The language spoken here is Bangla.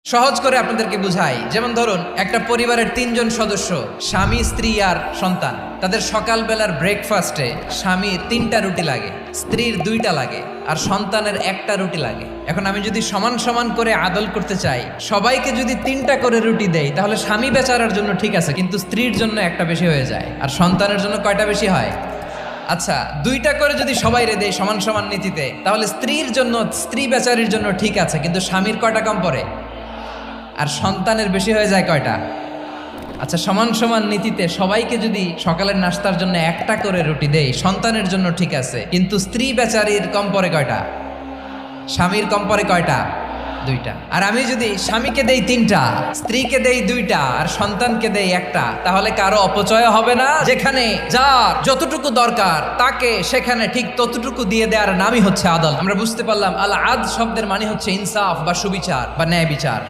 সহজ করে আপনাদেরকে বুঝাই, যেমন ধরুন একটা পরিবারের ৩ জন সদস্য, স্বামী, স্ত্রী আর সন্তান। তাদের সকালবেলার ব্রেকফাস্টে স্বামীর ৩টা রুটি লাগে, স্ত্রীর 2টা লাগে, আর সন্তানের 1টা রুটি লাগে। এখন আমি যদি সমান সমান করে আদল করতে চাই, সবাইকে যদি 3টা করে রুটি দেই, তাহলে স্বামী বেচারার জন্য ঠিক আছে, কিন্তু স্ত্রীর জন্য 1টা বেশি হয়ে যায়। আর সন্তানের জন্য কয়টা বেশি হয়? আচ্ছা, 2টা করে যদি সবাই রে দেয় সমান সমান নীতিতে, তাহলে স্ত্রীর জন্য, স্ত্রী বেচারির জন্য ঠিক আছে, কিন্তু স্বামীর কয়টা কম পড়ে? আর সন্তানের বেশি হয়ে যায় কয়টা? আচ্ছা, সমান সমান নীতিতে সবাইকে যদি সকালের নাস্তার জন্য 1টা করে রুটি দেই, সন্তানের জন্য ঠিক আছে, কিন্তু স্ত্রী বেচারির কম পড়ে কয়টা? স্বামীর কম পড়ে কয়টা? 2টা। আর আমি যদি স্বামীকে দেই 3টা, স্ত্রীকে দেই 2টা, আর সন্তানকে দেই 1টা, তাহলে কারো অপচয় হবে না। যেখানে যার যতটুকু দরকার তাকে সেখানে ঠিক ততটুকু দিয়ে দেওয়ার নামই হচ্ছে আদল। আমরা বুঝতে পারলাম আল আদ শব্দের মানে হচ্ছে ইনসাফ বা সুবিচার বা ন্যায় বিচার।